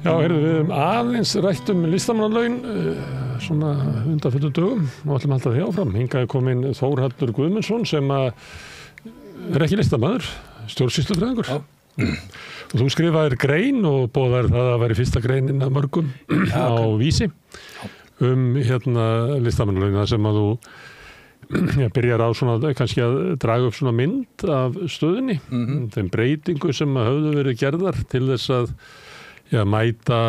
Já, heyrðu, við höfum aðeins rætt listamannalaun svona undanförnum dögum og ætlum að halda því áfram. Hingað kominn Þórhallur Guðmundsson sem er ekki listamaður, stjórnsýslufræðingur. Og þú skrifaðir grein og boðaðir það að væri fyrsta greinin af mörgum á Vísi listamannalauna sem að þú byrjar á svona kannski að draga upp svona mynd af stöðunni, þeim breytingu sem höfðu verið gerðar til þess að mæta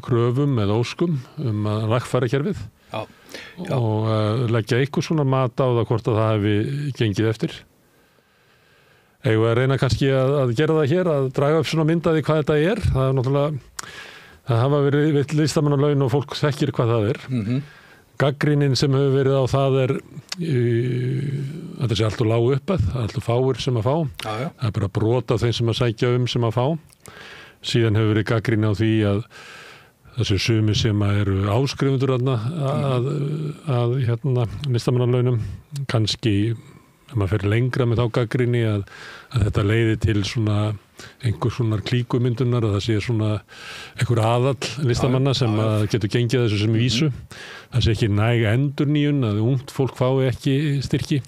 kröfum eða óskum að lagfæra kerfið og leggja eitthvað svona mat á það hvort að það hefði gengið eftir. Eigum við að reyna kannski að gera það hér, að draga upp svona mynd af því hvað þetta er. Það er náttúrulega, það hafa verið listamannalaun og fólk þekkir hvað það er. Gagnrýnin sem hefur verið á það er að það sé allt og lág uppað, allt og fáir sem að fá. Það er bara brot af þeim sem að sækja sem að fá. Síðan hefur verið gagnrýni á því að þessu sumi sem eru áskrifundur að listamannalaunum, kannski ef maður fer lengra með þá gagnrýni að þetta leiði til svona einhver svona klíkumyndunar, að það sé svona einhver aðall listamanna sem getur gengið þessu sem vísu. Það sé ekki næg endurnýjun, að ungt fólk fái ekki styrki.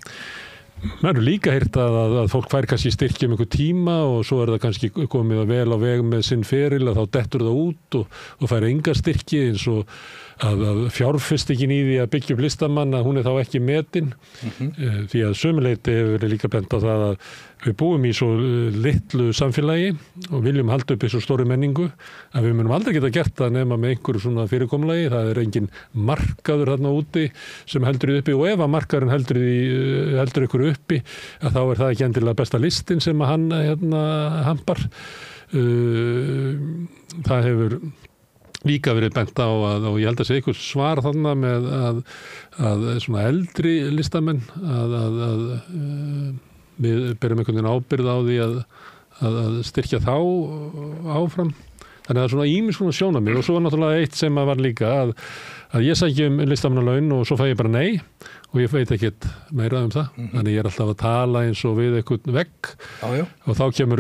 Maður hefur líka heyrt að fólk fær kannski styrki einhver tíma og svo það kannski komið vel á veg með sinn feril að þá dettur það út og fær enga styrki, eins og að fjárfestingin í því að byggja upp listamann að hún er þá ekki metin. Því að sömuleyti hefur verið líka bent á það að við búum í svo litlu samfélagi og viljum halda upp í svo stóru menningu að við munum aldrei geta gert það nema með einhverju svona fyrirkomulagi. Það er engin markaður þarna úti sem heldur því uppi, og ef að markaðurinn heldur ykkur uppi að þá er það ekki endilega besta listin sem að hann hampar. Það hefur líka verið bent á og ég held að segja eitthvað svar þarna með að svona eldri listamenn að við berum einhvern veginn ábyrgð á því að styrkja þá áfram. Þannig að það er svona ýmis svona sjónarmið, og svo var náttúrulega eitt sem var líka að ég sæki listamannalaun og svo fæ ég bara nei og ég veit ekkert meira það. Þannig ég er alltaf að tala eins og við einhvern vegg og þá kemur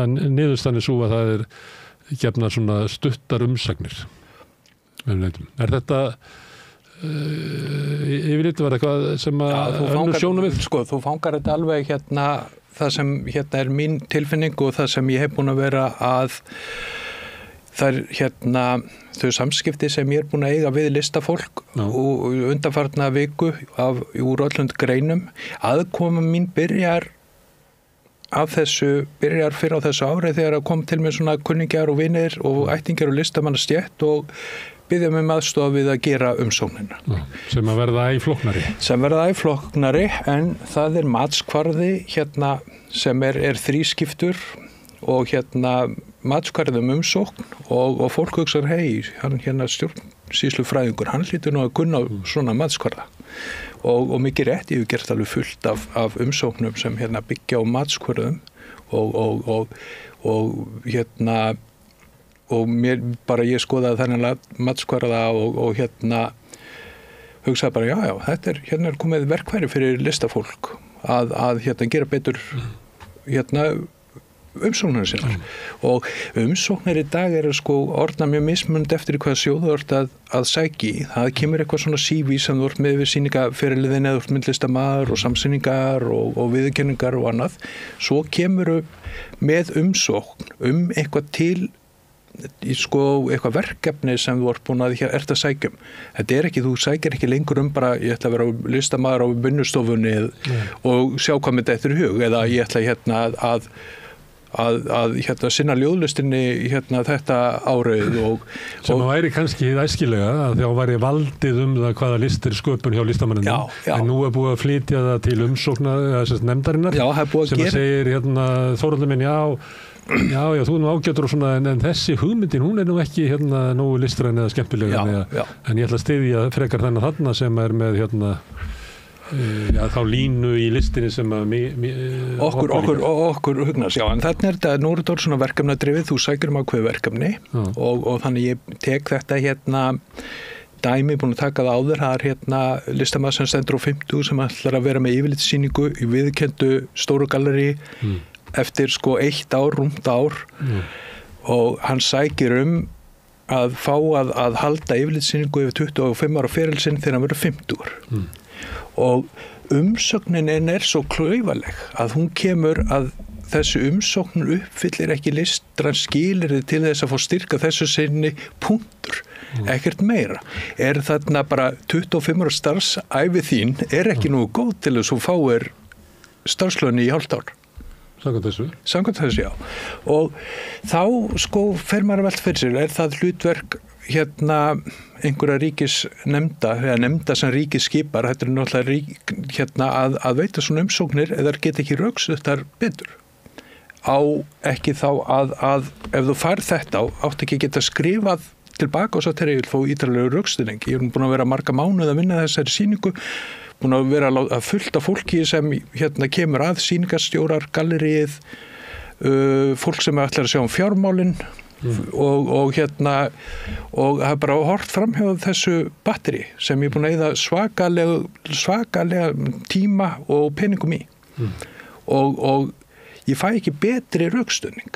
niðurstaðan svo að það er gefnar svona stuttar umsagnir. Er þetta yfirleitt var eitthvað sem að önnur sjónum við? Sko, þú fangar þetta alveg það sem er mín tilfinning og það sem ég hef búin að vera að það er þau samskipti sem ég er búin að eiga við listafólk og undanfarna viku úr öllum greinum. Aðkoma mín byrjar fyrir á þessu ári þegar að kom til mér svona kunningjar og vinir og ættingjar og listamannastétt og biðja mig aðstoð við að gera umsóknina. Sem að verða æ flóknari. En það er matskvarði sem er þrískiptur og matskvarði umsókn og fólk hugsar, hann stjórnsýslufræðingur, hann hlýtur nú að kunna svona matskvarða. Og mikið rétt, ég hef gert alveg fullt af umsóknum sem byggja á matskvörðum og mér bara ég skoðaði þennan matskvarða og hugsaði bara þetta er komið verkfæri fyrir listafólk að gera betur umsóknir sinnar. Og umsóknir í dag eru orðna mjög mismunandi eftir hvað sjóðu að sæki. Það kemur eitthvað svona CV sem þú ert með við sýningaferiliðin eða þú ert myndlistamaður og samsýningar og viðurkenningar og annað. Svo kemur með umsókn eitthvað til eitthvað verkefni sem þú ert búin að sækja Þetta er ekki, þú sækir ekki lengur bara ég ætla að vera listamaður á vinnustofunni og sjá hvað með þetta í hug, eða ég ætla að sinna ljóðlistinni þetta árið sem að væri kannski æskilega að þá væri valdið það hvaða listir sköpun hjá listamanninu, en nú er búið að flytja það til umsóknar nefndarinnar sem að segir Þórhallur minn, já, þú er nú ágætur og svona, en þessi hugmyndin, hún er nú ekki nógu listræn eða skemmtilega, en ég ætla að styðja frekar þarna sem er með þá línu í listinni sem okkur hugnast, en þarna er þetta, nú er þetta svona verkefnadrifið, þú sækir ákveð verkefni og þannig ég tek þetta dæmi, búin að taka það áður, það er listamaður sem stendur á 50 sem ætlar að vera með yfirlitssýningu í viðurkenndu stóru gallerí eftir 1 ár, rúmt ár og hann sækir að fá að halda yfirlitssýningu yfir 25 ára ferilsinn þegar hann verður 50. Og umsögnin svo klaufaleg að hún kemur að þessu umsókn uppfyllir ekki listræn skilyrði til þess að fá styrka þessu sinni punktur, ekkert meira. Þarna bara 25 ára starfsævi þín ekki nú góð til þess að þú fáir starfslaun í hálft ár. Samkvæmt þessu, já. Og þá fer maður að velta fyrir sér, það hlutverk einhverja ríkisnefnda eða nefnda sem ríkið skipar, þetta náttúrulega að veita svona umsóknir eða geta ekki rökstuddar betur. Á ekki þá að ef þú færð þetta átt ekki geta skrifað tilbaka og svo þegar ég vil fá ítarlegu rökstuðning. Ég búin að vera marga mánuð að vinna þessari sýningu, búin að vera að fullta fólki sem kemur að sýningarstjórar, galleríið, fólk sem ætlar að sjá fjármálin og hafa bara hort framhjóð þessu batteri sem ég búin að eyða svakalega tíma og peningum í. Og ég fæ ekki betri rökstuðning.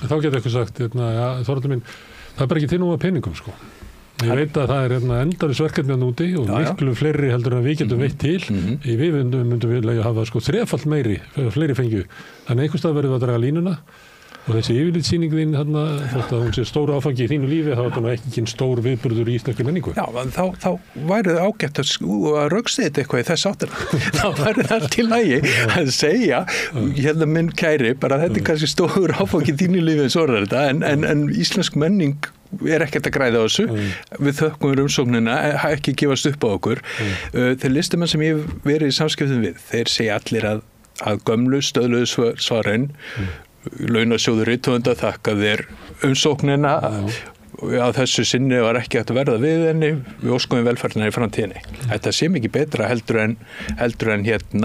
Þá getur eitthvað sagt, Þórhallur minn, það bara ekki til nú að peningum, sko. Ég veit að það endalaus verkefni að núti og miklu fleiri heldur en við getum veitt til. Við myndum vilja hafa þrefalt meiri, fleiri fengju. Þannig einhvers stað verður að draga línuna og þessi yfirlitssýning þín, þótt að hún sé stóra áfangi í þínu lífi, þá er það ekki stór viðburður í íslenskri menningu. Já, þá væri það ágætt að rökstuða eitthvað í þess áttina. Þá væri það til lagi að segja, minn kæri, bara þetta kannski stór áfangi í þínu lífi eins og þetta, en íslensk menning ekkert að græða á þessu. Við þökkum umsóknina, ekki gefast upp á okkur. Þeir listamenn sem ég hef verið í samskiptum við, þeir segja allir að gömlu stöðluðu svarin launasjóður rithöfunda þakka þér umsóknina að þessu sinni var ekki hægt að verða við henni, við óskum velferðina í framtíðinni. Þetta sé mikið betra heldur en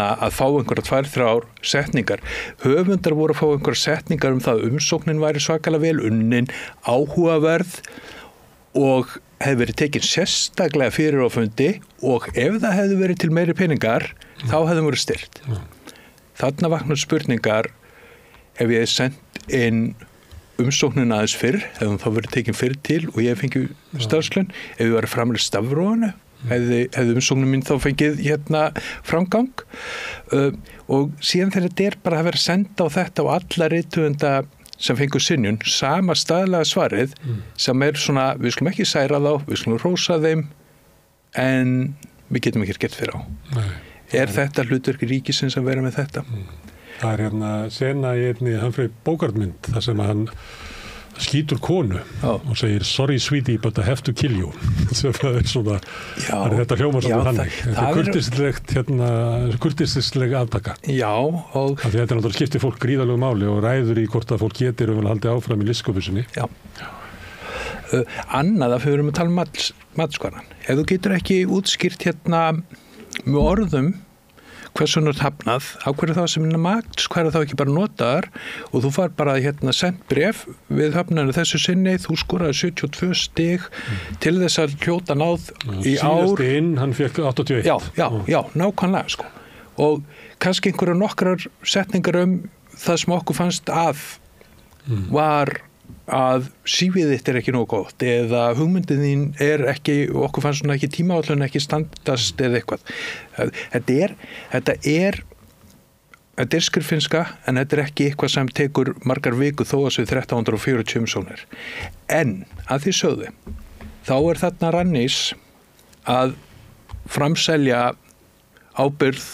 að fá einhverja 2-3 setningar. Höfundar voru að fá einhverja setningar það umsóknin væri svakalega vel unnin, áhugaverð og hefði verið tekin sérstaklega fyrir á fundi og ef það hefði verið til meiri peningar þá hefði verið styrt. Þarna vaknar spurningar ef ég hef sendt inn umsóknina aðeins fyrr, hefði þá verið tekin fyrr til og ég fengið starfslaun, ef ég var að framlega stafrónu, hefði umsóknin mín þá fengið framgang og síðan þegar þetta bara að vera senda á þetta og alla rithöfunda sem fengur synjun, sama staðlega svarið sem svona, við skulum ekki særa þá, við skulum rósa þeim en við getum ekki gert fyrir á. Þetta hlutverk ríkisins að vera með þetta? Það sena í einni Humphrey Bogart-mynd þar sem hann skýtur konu og segir sorry sweetie but I have to kill you. Það svona, þetta hljómar svona þannig. Þetta er kurtisleg aftaka. Já. Og þetta náttúrulega skiptir fólk gríðalegu máli og ræður í hvort að fólk getur og vil halda áfram í listsköpuninni. Já. Annað að við erum að tala um matskvaran. Ef þú getur ekki útskýrt með orðum hversu nú hafnað, á hverju þá sem mats, hverju þá ekki bara notaðar og þú far bara sent bréf við hafnanu þessu sinni, þú skoraði 72 stig til þess að hljóta náð í ár. Síðasti inn, hann fekk 81. Já, nákvæmlega sko. Og kannski einhverja nokkrar setningar það sem okkur fannst að var að CV-ið þitt ekki nógu gott eða hugmyndin þín ekki, okkur fannst svona ekki tímaáætlun ekki standast eða eitthvað. Þetta er skriffinnska en þetta ekki eitthvað sem tekur margar viku þó að séu 1340 umsóknir. En að því sögðu, þá þarna Rannís að framselja ábyrgð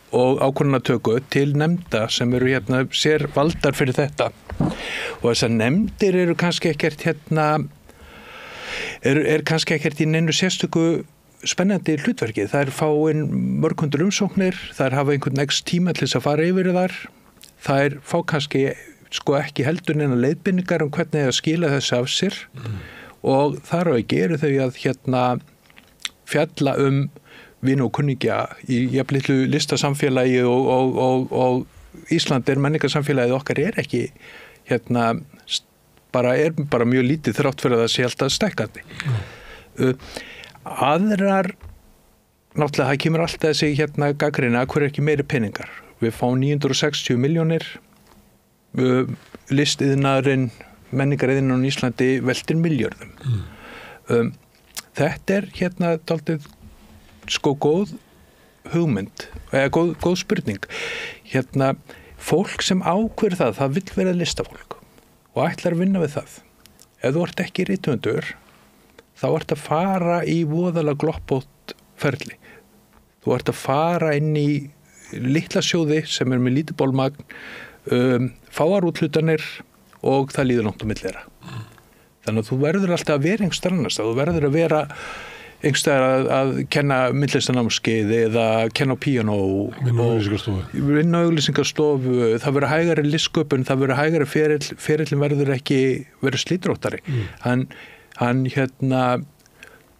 og ákvörðunartöku til nefnda sem eru sér valdar fyrir þetta og þessar nefndir eru kannski ekkert kannski ekkert í neinu sérstöku spennandi hlutverki. Það fá inn mörg hundur umsóknir, það hafa einhvern tíma til þess að fara yfir það fá kannski ekki heldur neina leiðbeiningar hvernig það skila þessu af sér og þar á ekki eru þau að fjalla vin og kunningja í jafnlitlu listasamfélagi og Ísland menningarsamfélagið okkar ekki bara mjög lítið þrátt fyrir að það sé alltaf stækkandi. Aðrar náttúrulega það kemur alltaf þessi gagnrýna hver ekki meiri peningar. Við fáum 960 milljónir listiðnaðurinn menningariðinnan í Íslandi veltir milljörðum. Þetta dálítið sko góð hugmynd, eða góð spurning. Fólk sem ákveður það vill vera listafólk og ætlar að vinna við það. Ef þú ert ekki rithöfundur, þá ert að fara í voðalega gloppótt ferli. Þú ert að fara inn í litla sjóði sem með lítið bólmagn, fáar úthlutanir og það líður langt á milli þeirra. Þannig að þú verður alltaf að vera einhvers staðar annars. Þú verður að vera einhvers staðar að kenna myndlistanámskeið eða kenna á píanó, vinna á auglýsingastofu, það verður hægari listsköpun, það verður hægari ferillin verður slítróttari. Hann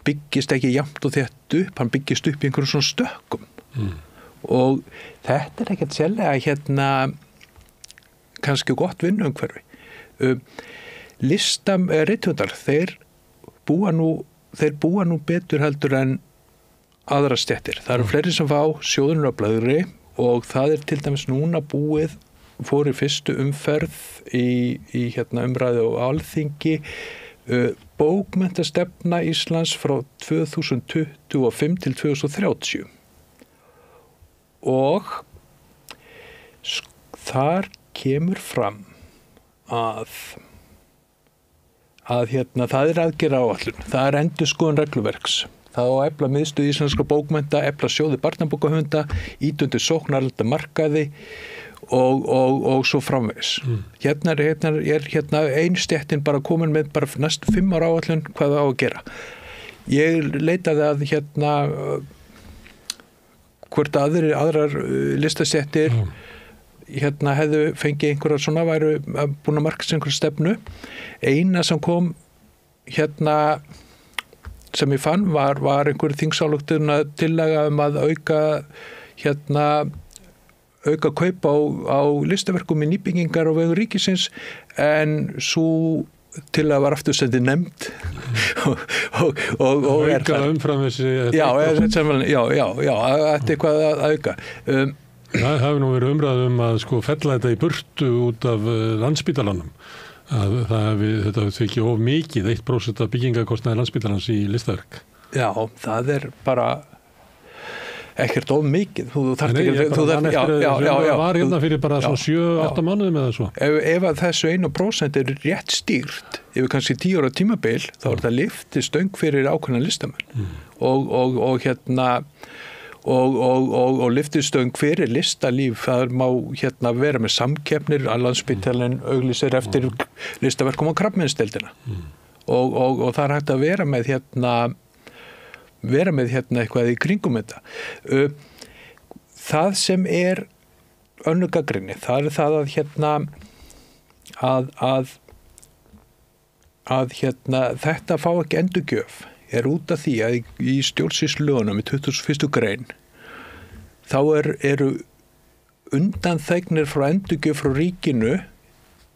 byggist ekki jafnt og þétt upp, hann byggist upp í einhverjum svona stökkum. Og þetta ekkert sérlega kannski gott vinnuumhverfi. Rithöfundar, þeir búa nú betur heldur en aðra stéttir. Það eru fleiri sem fá sjóðunaröflaðri og það til dæmis núna fór í fyrstu umferð í umræðu á Alþingi bókmenntastefna Íslands frá 2025 til 2030. Og þar kemur fram að það aðgerðaáætlun, það endurskoðun regluverks, það á að efla miðstöð íslenskra bókmennta, efla sjóði barnabókahöfunda, ýta undir sóknarlenda markaði og svo framvegis. Hérna er ein stéttin bara komin með bara næstu 5 ára áætlun hvað það á að gera. Ég leitaði að hvort aðrar listastéttir hefðu fengið einhverja svona, væru búin að markast einhverja stefnu. Eina sem kom sem ég fann var einhver þingsályktun tillaga að auka kaup á listaverkum í nýbyggingar á vegum ríkisins, en svo tillaga var aftur sendið nefnd og auka umfram þessi þetta er eitthvað að auka. Það hafi nú verið umræðu að fella þetta í burtu út af Landspítalanum. Þetta þykir of mikið, 1% af byggingarkostnaði Landspítalans í listaverk. Já, það er bara ekkert of mikið. Það var hérna fyrir bara 7-8 mánuðum eða svo. Ef að þessu 1% er rétt stýrt, yfir kannski 10 ára tímabil, þá er það lyftistöng fyrir ákveðna listamenn. Og lyftistöng fyrir listalíf, það má vera með samkeppnir, að Landspítalinn auglýsir eftir listaverkum á krabbameinsdeildina. Og það er hægt að vera með eitthvað í kringum þetta. Það sem er önnur gagnrýni, það er það að þetta fá ekki endurgjöf er út af því að í stjórnsýslulögunum í 21. grein þá eru undanþegnir frá endurgjöf frá ríkinu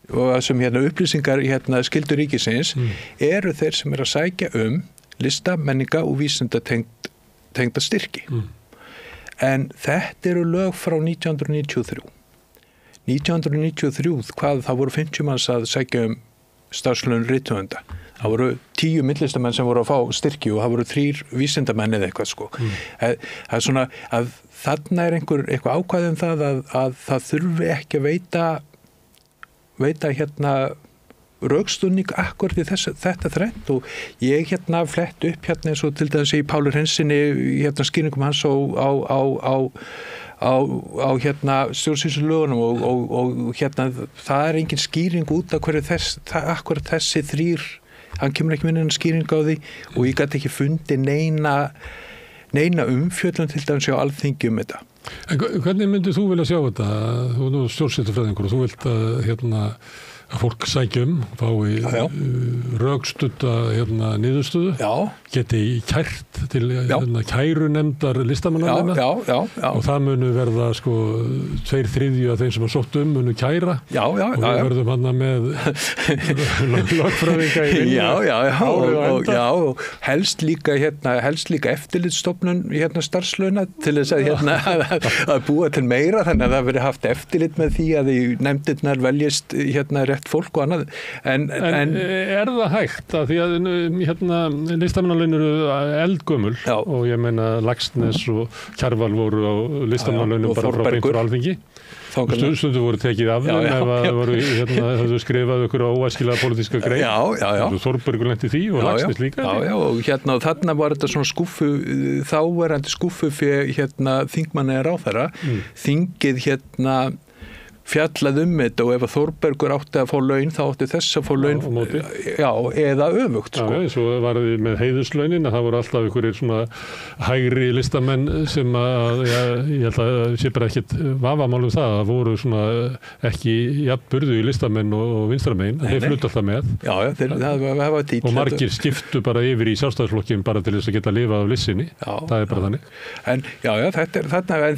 og sem upplýsingar skyldur ríkisins eru þeir sem að sækja lista, menninga og vísindatengda styrki. En þetta eru lög frá 1993. 1993, það voru 50 manns að sækja starfslaun rithöfunda. Það voru 10 myndlistamenn sem voru að fá styrki og það voru 3 vísindamenn eða eitthvað Það er svona að þarna er eitthvað ákvæði það að það þurfi ekki að veita rökstunning akkurat í þetta þrennt og ég flett upp eins og til dæmis í Pálur Hensinni skýringum hans á stjórnsýslulögunum og það er engin skýring út af hverju akkurat þessi 3 hann kemur ekki minna skýring á því og ég gæti ekki fundið neina umfjöllun til dæmis á Alþingi þetta. En hvernig myndir þú vilja sjá þetta? Þú er stjórnsýslufræðingur og þú vilt að fólk sækjum, fái rökstudda niðurstöðu, geti kært til kærunefndar listamannanefna og það munu verða 2/3 af þeim sem sótt munu kæra og við verðum hann með lögfræðinga í vinnu. Og helst líka eftirlitsstofnun starfslauna til þess að búa til meira þannig að það verið haft eftirlit með því að í nefndirnar veljist rétt gott fólk og annað. En það hægt að því að listamannalaun eru eldgömul og ég meina Laxness og Kjarval voru á listamannalaunum bara frá beint frá Alþingi. Stundu voru tekið af þeim ef það voru það skrifað ykkur óæskilega pólitíska grein. Þórbergur lenti því og Laxness líka. Og þarna var þetta svona þáverandi skúffu fyrir þingmanni ráðherra. Þingið fjallað þetta og ef að Þórbergur átti að fá laun þá átti þess að fá laun eða öfugt sko. Svo var það með heiðurslaunin að það voru alltaf einhverjir svona hægri listamenn sem að ég held að sé bara ekkert vafamál það voru svona ekki jafnburðu í listamenn og vinstramegin þeir flutu alltaf með það var tíll og margir skiptu bara yfir í Sjálfstæðisflokkin bara til þess að geta lifað af listinni það bara þannig en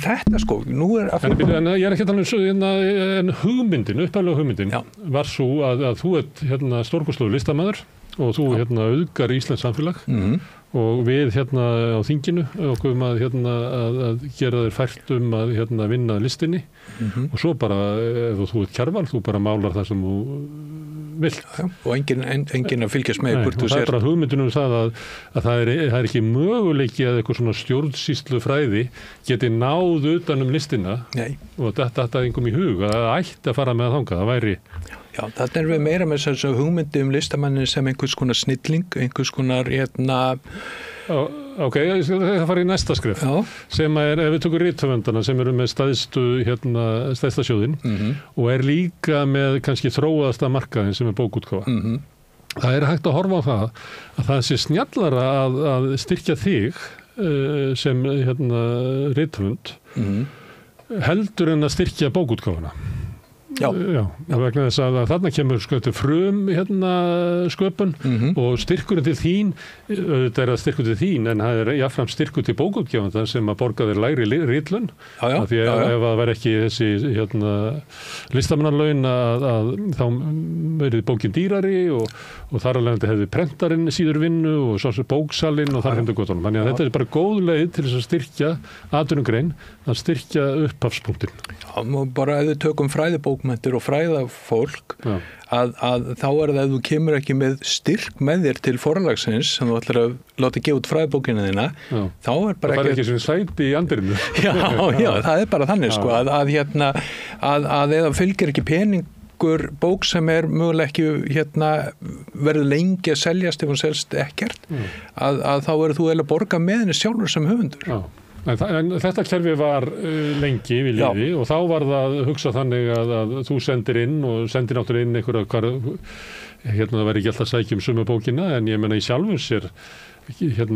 þetta sko nú en ég ekki að tala en upphæðlega hugmyndin var svo að þú ert stórkostlegur listamaður og þú auðgar Íslands samfélag og við á þinginu okkur að gera þér fært að vinna listinni og svo bara ef þú ert Kjarval þú bara málar það sem þú vilt og enginn að fylgjast með hvort þú það bara hugmyndin það að það er ekki möguleiki að eitthvað svona stjórnsýslu fræði geti náð utan listina og þetta engum í hug að það ætti að fara með að þanga það væri þarna erum við meira með þess að hugmyndi listamannin sem einhvers konar snilling, einhvers konar Ok, það fara í næsta skrif sem ef við tökum rithöfundana sem eru með stærsta sjóðinn og líka með kannski þróaðasta markaðin sem bókútgáfa. Það hægt að horfa á það sé snjallara að styrkja þig sem rithöfund heldur en að styrkja bókútgáfuna. Vegna þess að þarna kemur frum sköpun og styrkurinn til þín auðvitað að styrkur til þín en það jafnframt styrkur til bókútgefanda sem að borga þér lægri ritlun af því ef það væri ekki þessi listamannalaun að þá verið bókin dýrari og þar alveg hefði prentarinn síður vinnu og svo bóksalinn og þar hefði gotunum þannig að þetta bara góð leið til þess að styrkja atvinnugrein að styrkja upphafspunktin bara ef við tökum fræðibókmenntir og fræðafólk að þá það ef þú kemur ekki með styrk með þér til forlagsins sem þú ætlar að láta gefa út fræðibókina þína þá bara ekki sem sæti í andirinu það bara þannig sko að eða fylgir ekki peningur bók sem mögulega ekki verður lengi að seljast ef hún selst ekkert að þá verður þú eiginlega að borga með henni sjálfur sem höfundur En þetta kerfi var lengi við lífi og þá var það hugsa þannig að þú sendir inn og sendir náttúrulega inn einhverja það væri ekki alltaf sækjum sömu bókina en ég meina í sjálfum sér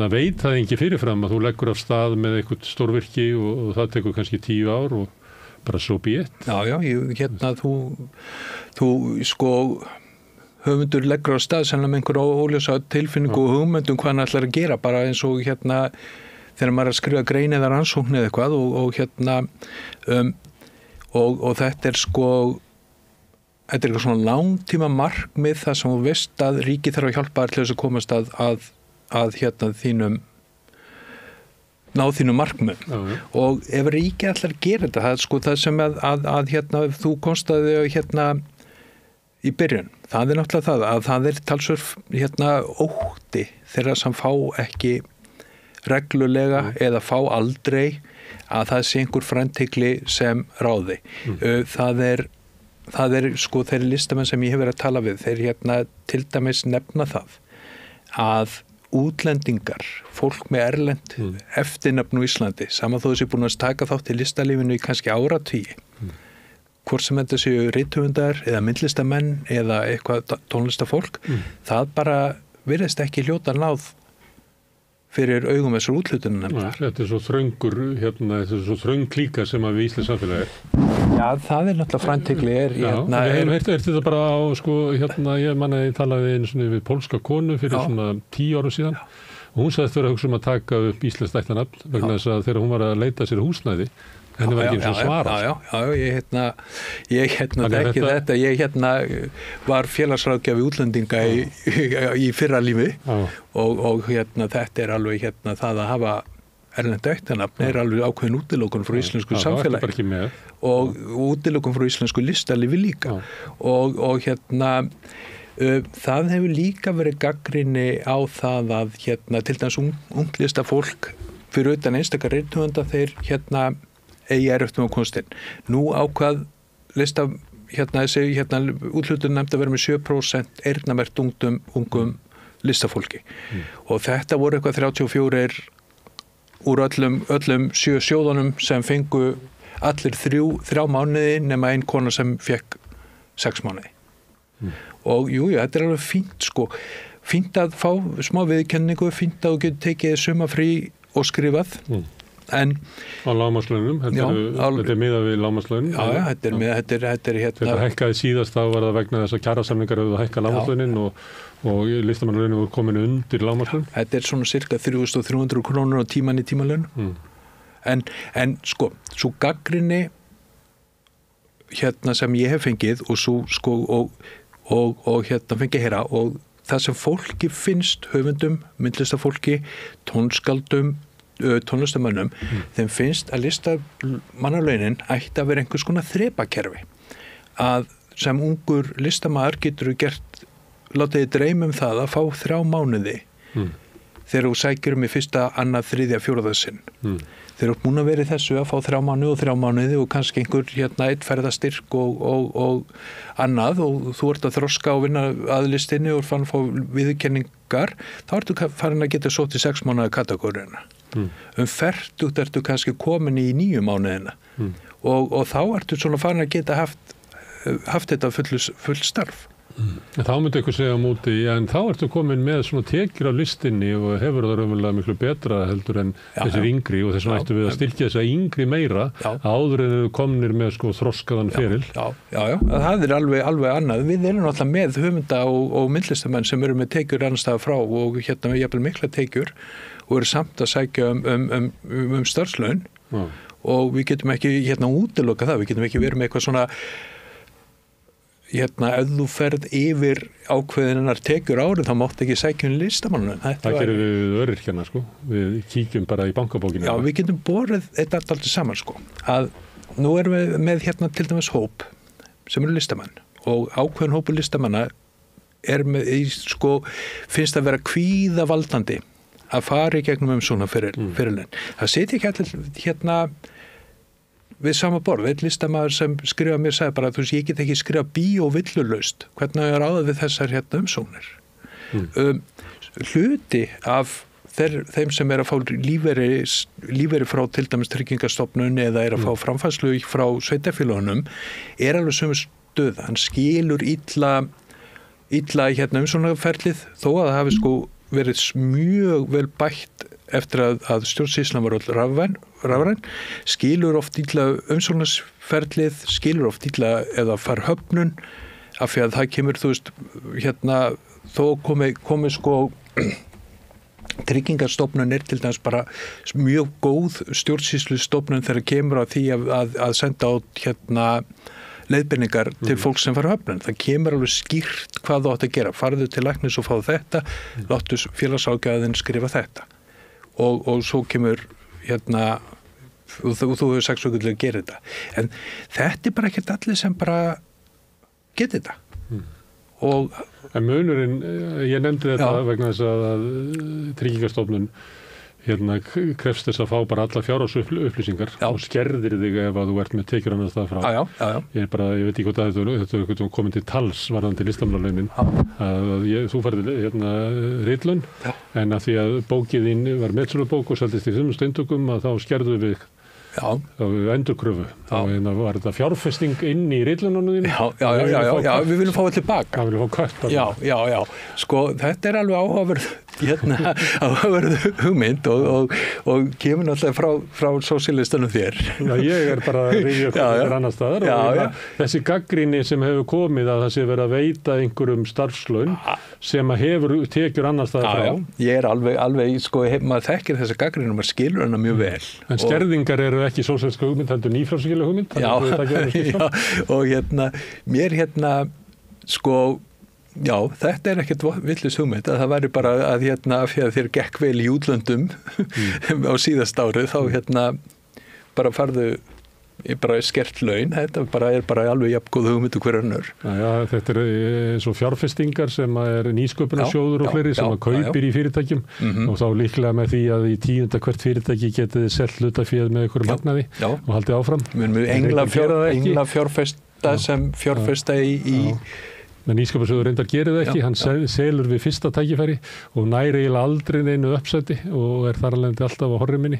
veit það ekki fyrirfram að þú leggur af stað með eitthvað stórvirki og það tekur kannski 10 ár og bara so be it. Þú sko höfundur leggur af stað sennilega með einhverja óljósa tilfinningu og hugmyndum hvað hann ætlar að gera bara eins og þegar maður að skrifa grein eða rannsókn eða eitthvað og þetta sko þetta eitthvað svona langtíma markmið það sem þú veist að ríkið þarf að hjálpa þér til þess að komast að ná þínu markmið og ef ríkið ætlar að gera þetta það er sko það sem að þú konstaði í byrjun, það er náttúrulega það að það er talsvert ótti þeirra sem fá ekki reglulega eða fá aldrei að það sé einhver framtíkli sem ráði. Það er sko þeir listamenn sem ég hef verið að tala við, þeir til dæmis nefna það að útlendingar, fólk með erlend eftirnöfn á Íslandi, saman þó þessi búin að taka þátt í listalífinu í kannski áratugi. Hvort sem þetta séu rithöfundar eða myndlistamenn eða eitthvað tónlistafólk, það bara virðist ekki hljóta náð fyrir augum þessar útlutunum. Þetta svo þröngur, þetta svo þröng klíka sem að við Íslands samfélagi það er náttúrulega framtíkli við hefum heyrt þetta bara á ég manna ég talaði einu svona við pólska konu fyrir svona 10 árum síðan og hún sagðist vera að hugsa að taka upp íslenskt ættarnafn vegna þess að þegar hún var að leita sér húsnæði henni var ekki eins og svara ég þekki þetta ég var félagsráðgjafi útlendinga í fyrra lífi og þetta alveg það að hafa erlend ættarnafn er alveg ákveðin útilokun frá íslensku samfélagi og útilokun frá íslensku listalífi líka og það hefur líka verið gagnrýni á það að til dæmis unglista fólk fyrir utan einstakar rithöfunda þeir eigi erfitt með kunstinn. Nú ákvað úthlutun nefnd að vera með 7% eyrnamerkt ungum listafólki og þetta voru eitthvað 34 úr öllum 7 sjóðunum sem fengu allir 3 mánuði nema ein kona sem fekk 6 mánuði og þetta alveg fínt fínt að fá smá viðurkenningu, fínt að þú getur tekið sumafrí og skrifað en á lágmarkslaunum, þetta miðað við lágmarkslaun. Þetta hækkaði síðast, þá var það vegna þess að kjarasamningar höfðu hækkað lágmarkslaunin og listamannalaunin voru komin undir lágmarkslaun. Þetta svona cirka 3.300 krónur á tíman í tímalögn. En svo gagnrýni sem ég hef fengið og fengið heyra og það sem fólki finnst höfundum, myndlistafólki, tónskaldum tónlistamönnum, þeim finnst að listamannalaunin ætti að vera einhvers konar þrepakerfi að sem ungur listamaður getur látið þið dreyma það að fá 3 mánuði þegar þú sækir í 1., 2., 3., 4. sinn þegar þú ert búin að vera í þessu að fá 3 mánuði og kannski einhver einn ferðastyrk og annað og þú ert að þroska og vinna að listinni og fann að fá viðurkenningar, þá ertu farin að geta sótt í 6 mánuði kategóriuna fertugt ertu kannski komin í 9 mánuðina og þá ertu svona farin að geta haft þetta full starf. Þá myndi eitthvað segja á móti, en þá ertu komin með svona tekjur á listinni og hefur það raunverulega miklu betra heldur en þessir yngri og þess vegna ættu við að styrkja þessa yngri meira áður en þau komnir með þroskaðan feril. Já, það er alveg annað. Við erum alltaf með höfunda og myndlistamenn sem eru með tekjur annars staðar frá og með jafnvel mikla tekjur og eru samt að sækja starfslaun og við getum ekki útiloka það, við getum ekki verið með eitthvað svona ef þú ferð yfir ákveðinar tekjur árið, þá mátt ekki sækja listamannun. Það gerum við öryrkjana, við kíkjum bara í bankabókinu. Já, við getum borið þetta alltaf saman, að nú erum við með til dæmis hóp sem eru listamann og ákveðin hópu listamanna finnst að vera kvíðavaldandi að fara í gegnum svona fyrirlein. Það seti ekki allir við sama borð, einn listamaður sem skrifa mér sagði bara, ég get ekki skrifa bíó villulaust, hvernig ég ráða við þessar umsóknir. Hluti af þeim sem að fá lífeyri frá til dæmis Tryggingastofnun eða að fá framfærslu frá sveitarfélögunum alveg sömu stöð, hann skilur illa umsóknarferlið þó að það hafi verið mjög vel bætt eftir að stjórnsýslan var rafræn, skilur oft illa umsóknarsferlið, skilur oft illa eða farhöfnun af því að það kemur, þó komi Tryggingastofnun til dæmis bara mjög góð stjórnsýslustofnun þegar kemur að því að senda át leiðbeiningar til fólk sem fara höfnun. Það kemur alveg skýrt hvað þú átt að gera. Farðu til læknis og fáðu þetta, láttu félagságæðin skrifa þetta. Og svo kemur og þú hefur sagt svo að gera þetta. En þetta bara ekkert allir sem bara geta þetta. En munurinn, ég nefndi þetta vegna þess að Tryggingastofnun krefst þess að fá bara alla fjárhagsupplýsingar og skerðir þig ef að þú ert með tekjur annars það frá. Ég veit ekki hvað þetta er komin til tals varðandi listamannalaunin að þú færði ritlaun en að því að bókið þín var metsölubók og seldist í 5 steintökum að þá skerðu við endurkröfu. Þá var þetta fjárfesting inn í ritlununum þínu. Já, við viljum fá þetta tilbaka. Við viljum fá kött. Já. Þetta er alveg áhugaverð hugmynd og kemur náttúrulega frá sósíalistanum þér. Já, ég er bara að rifja okkur annars staðar og þessi gagnrýni sem hefur komið að það sé verið að veita einhverjum starfslaun sem að hefur tekjur annars staðar frá. Ég er alveg maður þekkir þessa gagnrýni og maður skilur hana mjög vel. En skerðingar eru ekki sósíalíska hugmynd, heldur nýfrjálshyggjuleg hugmynd. Og mér Já, þetta ekkert villis hugmynd að það væri bara að fyrir þér gekk vel í útlöndum á síðast árið þá bara farðu bara skert laun, þetta bara alveg jafn góð hugmynd og hver önnur. Já, þetta svo fjárfestingar sem nýsköpunarsjóður og fleiri sem kaupir í fyrirtækjum og þá líklega með því að í 10. hvert fyrirtæki getið selt hlutaféð með einhverjum hagnaði og haldið áfram. Engla fjárfesta sem fjárfesta í Men nýsköpunarsjóður reyndar gerir það ekki, hann selur við fyrsta tækifæri og næri eiginlega aldrei neinu uppsæti og þar alveg alltaf á horriminni.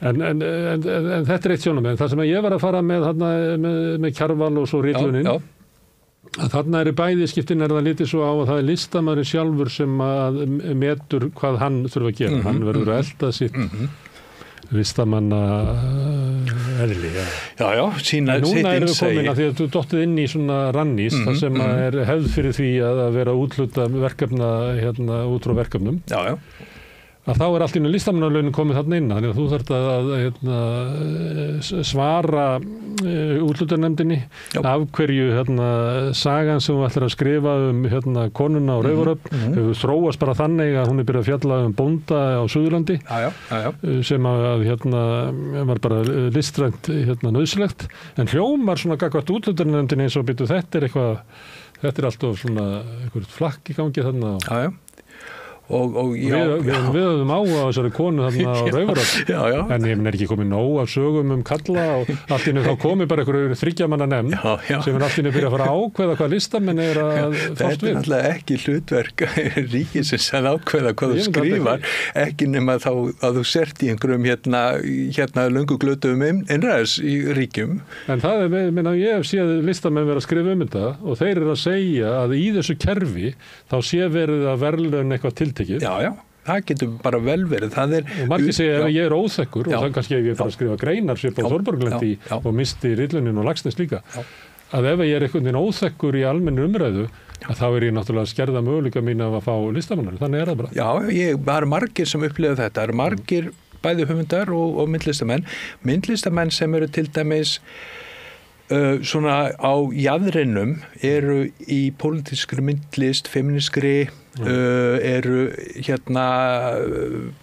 En þetta eitt sjónarmið. Það sem ég var að fara með Kjarval og svo ritlunin, að þarna bæði skiptin það litið svo á að það listamaðurinn sjálfur sem að metur hvað hann þurfa að gera. Hann verður að elda sitt listamanna eðli. Já, sína sitt Núna erum við komin að því að þú dottið inn í svona rannís, það sem hefð fyrir því að vera útluta verkefna út frá verkefnum. Já. Að þá allt í einu listamannalaunin komið þarna inn, þannig að þú þarft að svara útlutarnefndinni af hverju sagan sem þú ætlar að skrifa konuna á Raufarhöfn hefur þróast bara þannig að hún byrjað að fjalla bónda á Suðurlandi sem að var bara listrænt nauðsynlegt, en hljómar svona gagnvart útlutarnefndinni eins og byrju þetta alltaf svona einhvert flakk í gangi þarna. Já. Við höfum á þessari konu þarna á Raufarhöfn, en ég ekki komið nóg af sögum kalla og allt í einu þá komið bara einhverju 3 manna nefnd sem allt í einu byrja að fara að ákveða hvað listamenn að fást við. Þetta náttúrulega ekki hlutverk ríkisins að ákveða hvað þú skrifar, ekki nema þá að þú sért í einhverjum löngu glötuðum innræðis í ríkjum. En það ég hef séð listamenn vera að skrifa þetta og þeir að segja að í þessu kerfi þá sé verið að verðlaun eitthvað tiltekið. Já, það getur bara vel verið. Og margir segja að ég óþekkur og þannig kannski ef ég fara að skrifa greinar sem á Þórborglendi og misti rillunin og Laxness líka. Að ef ég einhvern veginn óþekkur í almennu umræðu, að þá ég náttúrulega að skerða möguleika mín að fá listamannar. Þannig það bara. Já, það margir sem upplifa þetta. Það margir bæði höfundar og myndlistamenn. Myndlistamenn sem eru til dæmis svona á jaðrinum eru í pólitískri myndlist, feministkri, eru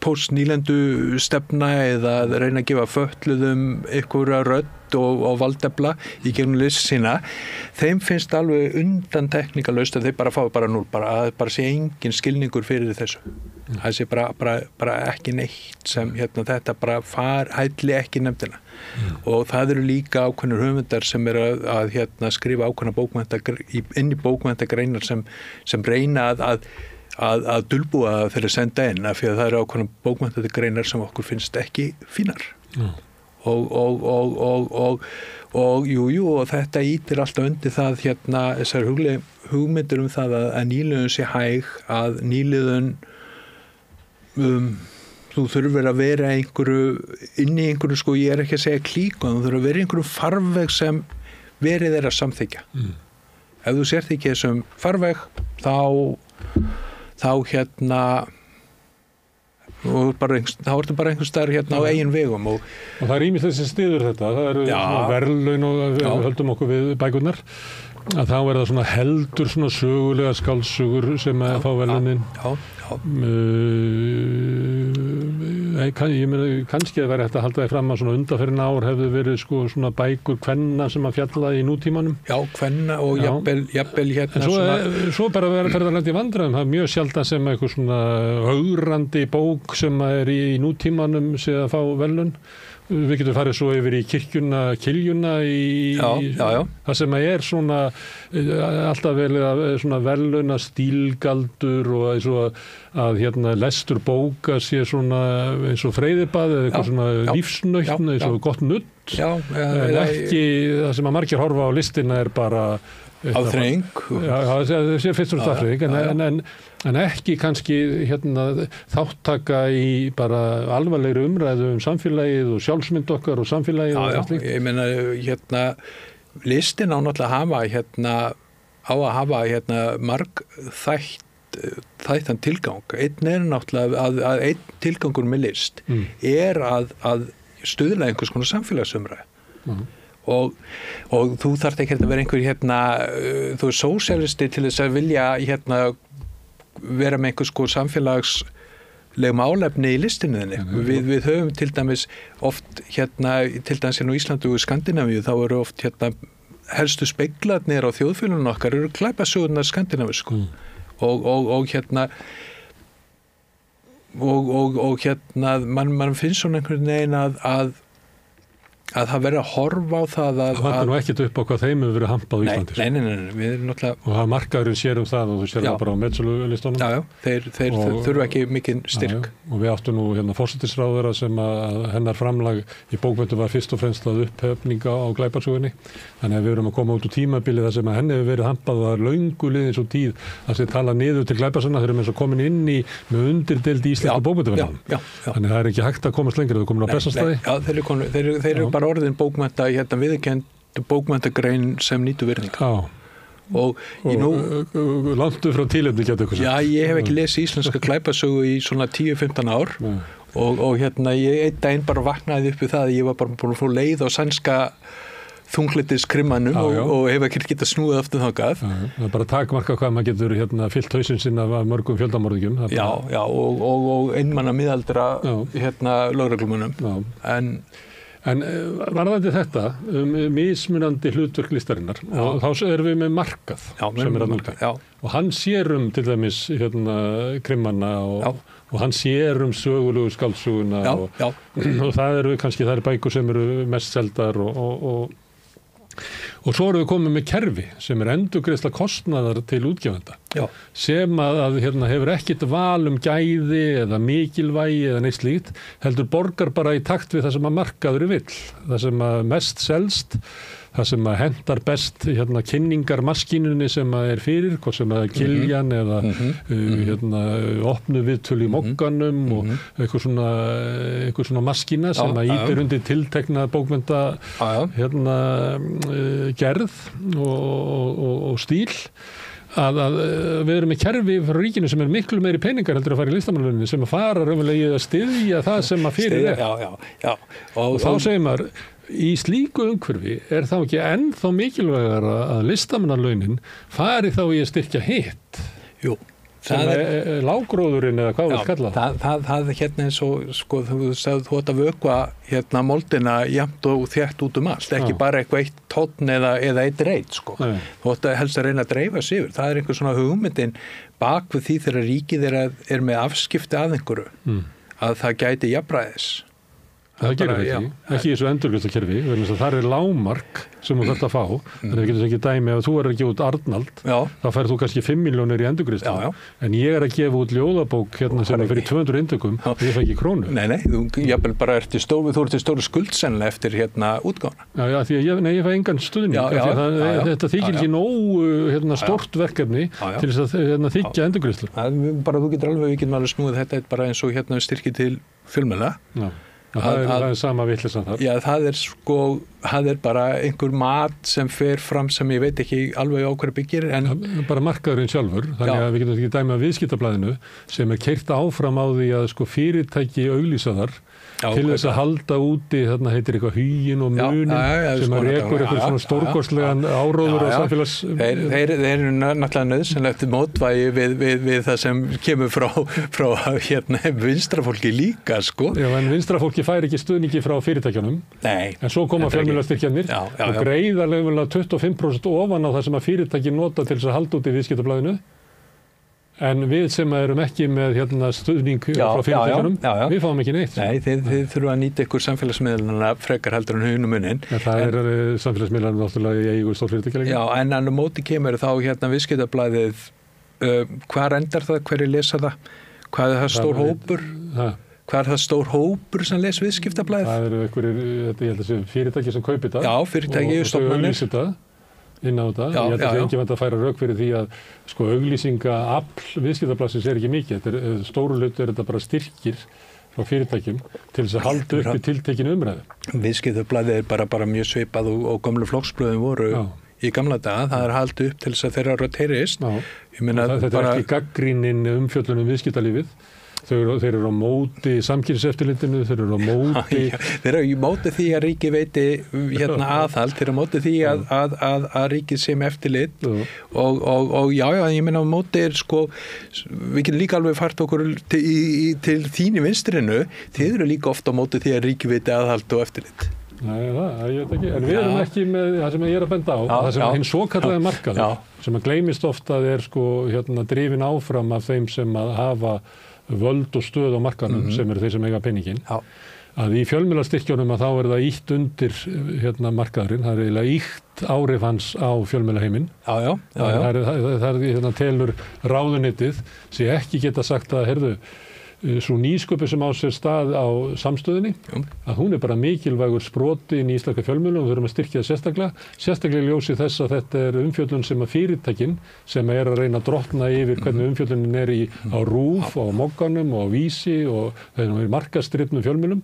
postnýlendu stefna eða reyna að gefa fötluðum einhverja rödd og valdefla í gegnum list sína. Þeim finnst alveg undantekningarlaust að þeir bara fá bara sé engin skilningur fyrir þessu. Það sé bara ekki neitt sem þetta bara hætli ekki nefndina. Og það eru líka ákveðnir höfundar sem að skrifa ákveðna inn í bókmenntagreinar sem reyna að dulbúa þeirra senda inn af því að það eru ákveðna bókmenntagreinar sem okkur finnst ekki fínar. Og þetta ítir alltaf undir það þessar hugmyndir það að nýliðun sé hæg, að nýliðun þú þurfir að vera inn í einhverju, ég ekki að segja klíku, þú þurfir að vera í einhverju farveg sem verið að samþykja. Ef þú sért ekki þessum farveg, þá og þá ertu bara einhvers staðar á eigin vegum. Og það ýmislegt sem styður þetta, það eru verðlaun og við höldum okkur við bækurnar, að þá það svona heldur svona sögulega skáldsögur sem að fá verðlaunin. Kannski að vera hægt að halda því fram að svona undanfarin ár hefðu verið svona bækur kvenna sem að fjalla í nútímanum. Já, kvenna og jafnvel En svo bara verður það lent í vandræðum. Það mjög sjaldan sem eitthvað svona ögrandi bók sem í nútímanum sé að fá verðlaun. Við getum farið svo yfir í kiljuna það sem svona alltaf velið að verðlauna stílgaldur og eins og að lestur bóka sé svona eins og freyðibað eða eitthvað svona lífsnautn eins og gott nudd en ekki það sem að margir horfa á listina bara afþreying. Það sé fyrst og afþreying en ekki kannski þáttaka í bara alvarlegri umræðu samfélagið og sjálfsmynd okkar og samfélagið og allt slíkt. Ég meina listin á náttúrulega að hafa margþættan tilgang. Einn náttúrulega að einn tilgangur með list að stuðla einhvers konar samfélagsumræðu. og þú þarft ekki að vera einhver hérna, þú er sósíalisti til þess að vilja hérna vera með einhvers sko samfélagslegum álefni í listinu þinni. Við höfum til dæmis oft hérna, til dæmis hérna á Íslandi og Skandinavíu, þá eru oft hérna helstu speglarnir á þjóðfélaginu okkar eru glæpasögurnar skandinavísku og hérna og hérna mann finnst svona einhvern veginn að það verður að horfa á það að... Það vantar nú ekkert upp á hvað þeim hefur verið hampað á Íslandi. Nei, við erum náttúrulega... Og það markaðurinn sér það og þú sér það bara á metsölulistunum. Já, þeir þurfa ekki mikinn styrk. Já, og við áttum nú hérna forsætisráðherra sem að hennar framlag í bókmenntum var fyrst og fremst að upphefninga á glæpasögunni. Þannig að við erum að koma út úr tímabili þar sem að henni hefur verið hampað og það er löngu liðin svo tíð að þeir tala niður til glæpasöguna, þeir eru eins og komin inn í með undirdeild í íslensku bókmenntaverðinum. Þannig það er ekki hægt að komast lengra, þau komin á Bessastaði. Já, þeir eru bara orðin bókmennta, hérna viðurkennd bókmenntagrein sem nýtur virðingar. Og langt frá tilefni getur eitthvað. Já, ég hef ekki lesið íslenska glæpasögu í svona 10-15 ár og hérna ég einn daginn bara vaknaði upp við það að ég var bara búin að fá leið á sænska þunglyndis-krimmanum og hef ekki getað snúið aftur þangað. Það er bara takmarka hvað maður getur hérna fyllt hausinn sinn af mörgum fjöldamorðingjum. Já, og einmanna miðaldra hérna lögreglumunum. En varðandi þetta mismunandi hlutverk listarinnar og þá erum við með markað sem að nálga og hann sér til dæmis hérna krimmanna og hann sér sögulegu skáldsöguna og það eru kannski þær bækur sem eru mest seldar og svo erum við komið með kerfi sem endurgreiðsla kostnaðar til útgefenda sem að hérna, hefur ekkert val gæði eða mikilvægi eða neitt slíkt, heldur borgar bara í takt við það sem að markaður vill, það sem að mest selst, það sem að hendar best hérna, kynningarmaskínunni sem að er fyrir, hvort sem að Kiljan eða hérna, opnu viðtöl í mokkanum og eitthvað svona maskína sem að ítir undir tiltekna bókmennta hérna, gerð og stíl að við erum með kerfi frá ríkinu sem er miklu meiri peningar heldur að fara í listamannalauninni sem að fara raunverulega að styðja það sem að fyrir er. Og þá segir maður í slíku umhverfi er þá ekki ennþá mikilvægar að listamannalaunin fari þá í að styrkja hitt. Jú. Sem er lágróðurinn eða hvað við kalla það hérna eins og sko, þú átt að vökva hérna moldina jafnt og þétt út allt, ekki bara eitthvað eitt tónn eða eitt reit sko. Þú átt að helst að reyna að dreifa sig yfir, það er einhver svona hugmyndin bak við því þegar ríkið er með afskipti að einhverju að það gæti jafnræðis. Það gerir ekki í þessu endurgreiðslukerfi, það er lágmark sem þú þarft að fá, þannig að við getum ekki dæmi ef þú er að gefa út Arnald, þá færð þú kannski 5 milljónir í endurgreiðslu, en ég er að gefa út ljóðabók hérna sem er fyrir 200 eintökum og ég fæ ekki krónu. Nei, þú jafnvel bara ert í stóru skuld sennilega eftir hérna útgáfuna. Já, því að ég fæ engan stuðning, þetta þykir ekki nógu stórt verkefni til þess að þykja endurgreiðslu. Bara þú getur alveg snúið þetta bara eins og hérna styrki til fjölmiðla. Það er sama vitleysan þar. Já, það er bara einhver mat sem fer fram sem ég veit ekki alveg á hverju byggir. Bara markaðurinn sjálfur, þannig að við getum ekki dæmi af viðskiptablaðinu sem er keyrt áfram á því að sko fyrirtæki auglýsa þar til þess að halda úti, þarna heitir eitthvað Huginn og Munin sem að rekur eitthvað svona stórkostlegan áróður á samfélags... Þeir eru náttúrulega nauðsynlegt mótvægi við það sem kemur frá hérna vinstrafólki líka, sko. Já, en vinstrafólki fær ekki stuðningi frá fyrirtækjunum. Nei. En svo koma fjölmiðlastyrkjarnir og greiða legulega 25% ofan á það sem að fyrirtæki nota til þess að halda úti viðskiptablaðinu. En við sem erum ekki með hérna, stuðning frá fyrirtækjunum, við fáum ekki neitt. Nei, þið þurfa að nýta ykkur samfélagsmiðlana frekar heldur en Hunumuninn. Það er samfélagsmiðlana náttúrulega í eigu stórfyrirtækja. Já, en á móti kemur þá hérna viðskiptablaðið, hvar endar það, hverju lesa það, hvað er það stór hópur? Hvað er það stór hópur sem les viðskiptablaðið? Það eru einhverjir, ég held að sé fyrirtæki sem kaupi það. Já, fyrirtæki og stofnanir. Inn á þetta. Ég held að það ekki vant að færa rök fyrir því að sko auglýsingaafl viðskiptablaðsins er ekki mikið. Stóru hluti er þetta bara styrkir frá fyrirtækjum til þess að halda upp í tiltekin umræðu. Viðskiptablaðið er bara mjög svipað og gömlu flokksblöðin voru í gamla daga. Það er haldið upp til þess að þeirra rödd heyrist. Þetta er ekki gagnrýnin umfjöllun viðskiptalífið. þeir eru á móti samkynnseftirlitinu, þeir eru á móti þeir eru á móti því að ríki veiti aðhald, þeir eru á móti því að ríkið sé með eftirlit og já, ég meina á móti sko, við getum líka alveg fært okkur til þín í vinstrinu, þeir eru líka ofta á móti því að ríki veiti aðhald og eftirlit. Nei, ég veit ekki, en við erum ekki með það sem ég að benda á, það sem hinn svokallaði markaður, sem að gleymist ofta sko, drifin áfram af þeim sem að hafa völd og stöð á markaðnum, sem eru þeir sem eiga peningin, að í fjölmiðlastyrkjunum að þá er það ýtt undir markaðurinn, það er eiginlega ýtt áhrif hans á fjölmiðlaheiminn. Það er telur ráðuneytið sem ekki geta sagt að, heyrðu, svo nýsköpun sem á sér stað á samstöðinni, að hún er bara mikilvægur sproti inn í íslenska fjölmiðlum og við þurfum að styrkja það sérstaklega í ljósi þess að þetta er umfjöllun sem að fyrirtækin sem er að reyna að drottna yfir hvernig umfjöllunin er á RÚV og á Mogganum og á Vísi og þegar markaðsdrifnum fjölmiðlum,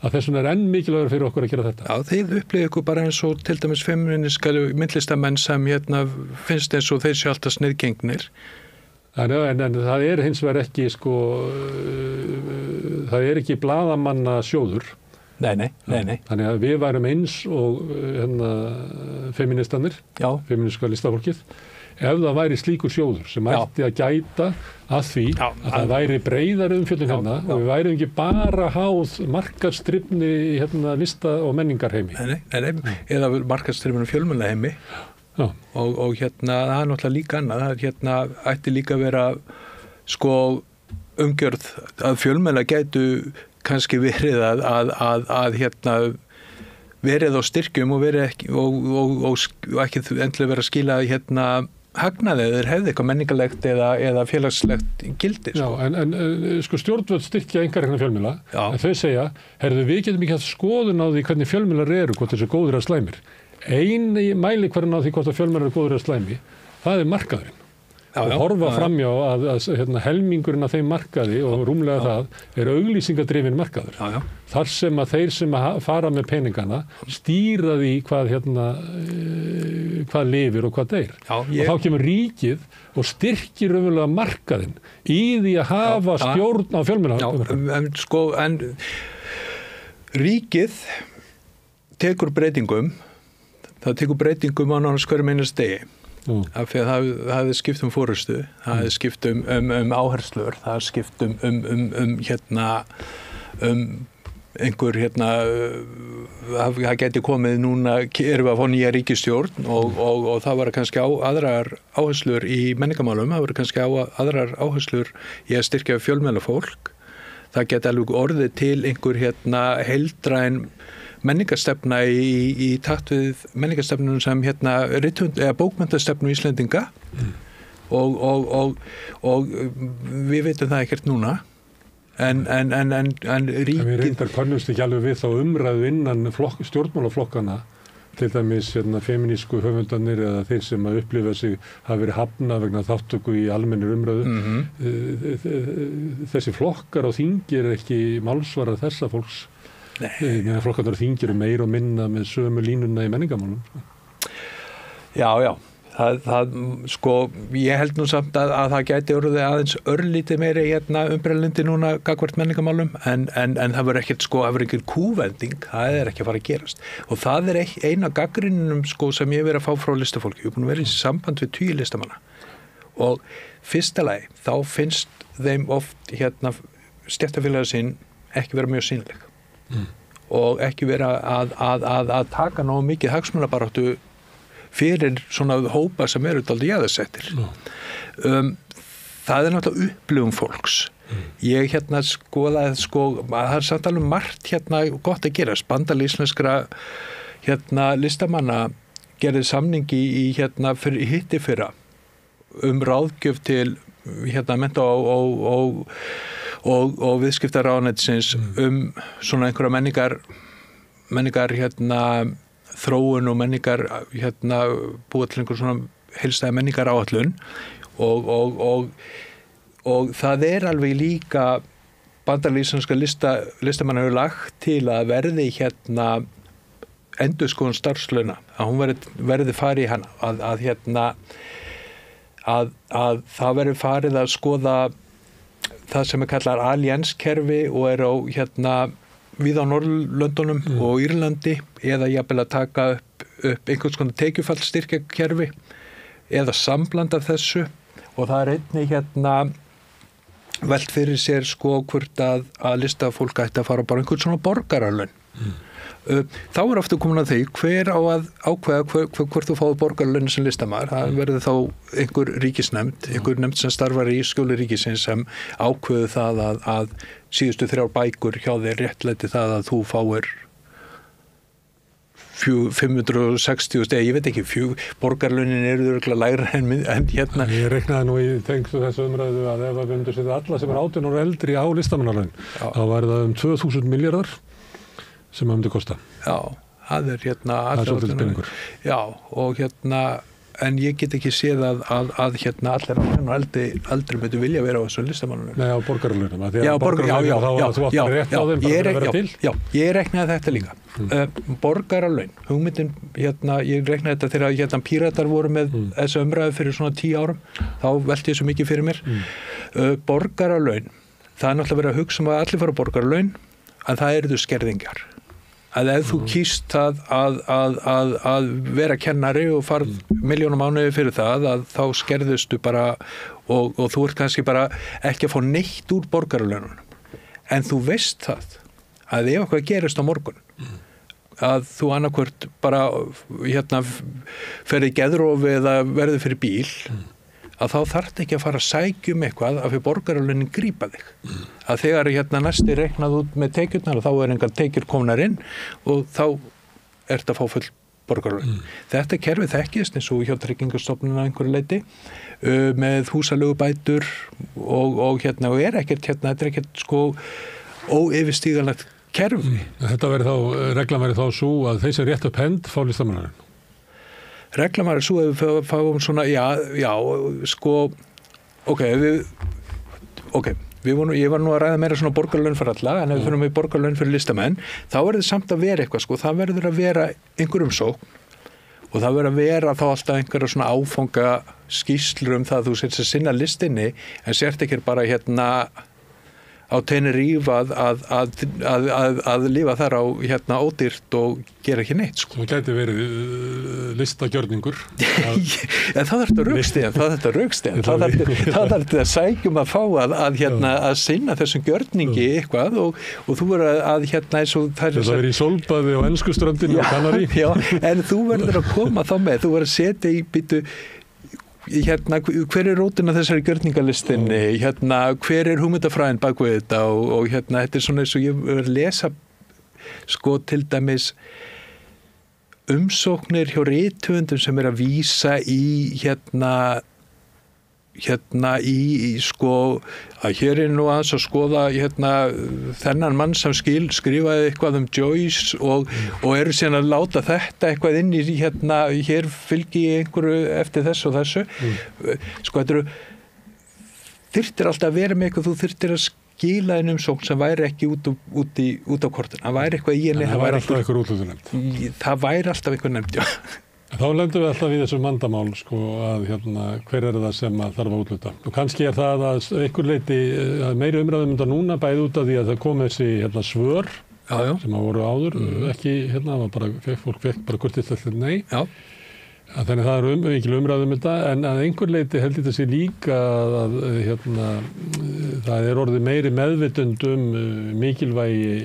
að þessum er enn mikilvægur fyrir okkur að gera þetta. Já, þeir upplifðu ykkur bara eins og til dæmis feministka myndlistamenn sem finnst eins og þeir séu alltaf sniðgengnir. En það er hins vegar ekki það er ekki blaðamanna sjóður. Nei. Þannig að við værum eins og feministarnir, feministka listafólkið, ef það væri slíkur sjóður sem ætti að gæta að því að það væri breiðari umfjöllun og við værum ekki bara háð markaðsdrifni lista- og menningarheimi. Nei, eða markaðsdrifni fjölmiðlaheimi. Og það er náttúrulega líka annað, það ætti líka að vera sko umgjörð að fjölmiðla gætu kannski verið að verið á styrkjum og verið ekki og ekki endilega verið að skila hagnaði eða hefði eitthvað menningarlegt eða félagslegt gildi. Sko. Já, en sko stjórnvöld styrkja einkarekna fjölmiðla, en þau segja, heyrðu, við getum ekki haft skoðun á því hvernig fjölmiðlar eru, hvort þessi góðir að slæmir. Eini mælikvarðinn á því hvort að fjölmiðlar eru góðir að slæmi, það er markaðurinn. Og horfa framjá að helmingurinn af þeim markaði og rúmlega það er auglýsingadrifin markaður. Þar sem að þeir sem að fara með peningana stýra því hvað lifir og hvað deyr. Og þá kemur ríkið og styrkir raunverulega markaðinn í því að hafa stjórn á fjölmiðla. En ríkið tekur breytingum. Það tekur breytingum á nánast hverjum einasta degi. Af því að það hefði skipt forystu, það hefði skipt áherslur, það hefði skipt einhver það geti komið núna, erum við að fá nýja ríkisstjórn og það var kannski aðrar áherslur í menningarmálum, það var kannski aðrar áherslur í að styrkja fjölmiðlafólk. Það geti alveg orðið til einhver heildræn menningarstefna í takt við menningarstefnunum sem bókmenntastefnu Íslendinga og við veitum það ekkert núna en ríkið... Við reyndar kannumst ekki alveg við þá umræðu innan stjórnmálaflokkana, til dæmis feminísku höfundarnir eða þeir sem að upplifa sig hafa verið hafna vegna þáttöku í almennir umræðu. Þessi flokkar á þingi er ekki málsvara þessa fólks. Flokkarnir þingir meir og minna með sömu línuna í menningarmálum. Já. Ég held nú samt að það gæti orðið aðeins örlítið meiri umbrellindi núna gagnvart menningarmálum en það verður ekkert það verður engin kúvending, það er ekki að fara að gerast. Og það er eina gagnrýninum sem ég hef verið að fá frá listafólki. Ég hef búin að vera í samband við 10 listamanna. Og fyrsta lagi, þá finnst þeim oft stéttarfélaga sín ekki vera mjög sýnileg. Og ekki vera að taka nógu mikið hagsmunabaráttu fyrir svona hópa sem eru dálítið jaðarsettir. Það er náttúrulega upplifun fólks. Ég skoðaði það er samt alveg margt gott að gerast. Bandalag íslenskra listamanna gerði samningi í hittifyrra ráðgjöf til mennta og viðskiptaráðuneytisins svona einhverja menningar þróun og menningar búa til einhver svona heilstæða menningar áætlun og það er alveg líka Bandalag íslenskra listamanna hefur lagt til að verði endurskoðun starfslauna, að hún verði farið í hana að það verði farið að skoða það sem kallar allianskerfi og á við á Norðurlöndunum og Írlandi eða jafnvel að taka upp einhvers konar tekjufallsstyrkjakerfi eða sambland af þessu og það einnig velt fyrir sér sko hvort að listafólk ætti að fara bara einhvern svona borgaralaun. Þá ofta komin að því hver á að ákveða hvort þú fáið borgaralaun sem listamaður. Það verður þá einhver ríkisnefnd, einhver nefnd sem starfar í skjóli ríkisins sem ákveðu það að síðustu 3 bækur hjá þér réttlæti það að þú fáir 560, ég veit ekki, borgarlaunin eru örugglega lægra en Ég reiknaði nú í tengslu þessu umræðu að ef við myndum setja alla sem 18 ára eldri á listamannalaun, þá væri það 2000 milljarðar sem það myndi kosta. Já, það er það er svolítið peningur. Já, og en ég get ekki séð að allir aldrei myndi vilja vera á þessu listamannalaun. Nei, á borgarlaunum. Já, þú átt rétt á þeim bara að vera til. Já, ég reiknaði þetta líka. Borgaralaun, hugmyndin, ég reiknaði þetta þegar Píratar voru með þessu umræðu fyrir svona 10 árum, þá velti ég svo mikið fyrir mér. Borgaralaun, það er náttúrulega verið að hugsa að allir fara borgaralaun, en það eru skerðingar. Að ef þú kýst að vera kennari og farð milljónum mánuði fyrir það, að þá skerðustu bara og þú ert kannski bara ekki að fá neitt úr borgaralaununum. En þú veist það að ef eitthvað gerist á morgun, að þú annarkvort bara ferði geðrofi eða verði fyrir bíl, að þá þarft ekki að fara að sækja eitthvað að fyrir borgaralaunin grípa þig. Að þegar næsti reiknað út með tekjurnar og þá engar tekjur komnar inn og þá ert að fá full borgaralaun. Þetta kerfi þekkist eins og hjá Tryggingastofnun að einhverju leyti með húsalögubætur og ekkert þetta er ekkert sko óyfirstíganlegt kerfi. Þetta reglan væri þá svo að þeir sem rétt upp hend fá listamannalaun. Reglan var svo að við fáum svona, sko, ég var nú að ræða meira svona borgarlaun fyrir alla, en ef við fyrir með borgarlaun fyrir listamenn, þá verður samt að vera eitthvað, sko, það verður að vera einhver umsókn og það verður að vera þá alltaf einhverja svona áfanga skýrslur það að þú sért að sinna listinni, en sért ekki bara á Tenerife að lifa þar á ódýrt og gera ekki neitt sko. Það gæti verið listagjörningur. En það þarf þetta rökstið. Það þarf þetta sækjum að fá að sinna þessum gjörningi eitthvað og þú verður að eins og það verið í sólbaði á enskuströndinu á Kanarí. Já, en þú verður að koma þá með, þú verður að setja í byttu hver er rótin af þessari gjörningalistinni, hver er hugmyndafræðin bak við þetta og þetta er svona eins og ég verður að lesa sko til dæmis umsóknir hjá rithöfundum sem að vísa í í sko að hér er nú aðeins að skoða þennan mann sem skrifaði eitthvað Joyce og eru síðan að láta þetta eitthvað inn í hér fylgi einhverju eftir þessu og þessu sko þetta þyrftir alltaf að vera með eitthvað, þú þyrftir að skila einn umsókn sem væri ekki út á kortinu, það væri eitthvað í henni það væri alltaf einhver útlutunefnd það væri alltaf einhver nefnd, já. Þá lendum við alltaf í þessu vandamál sko, að hver er það sem þarf að útluta. Og kannski er það að einhver leiti meiri umræðum núna bæði út af því að það kom þessi svör sem að voru áður, ekki fólk fekk bara kurteislega nei. Já. Þannig það er mikil umræðum þetta, en að einhver leiti held ég þessi líka að það er orðið meiri meðvitund mikilvægi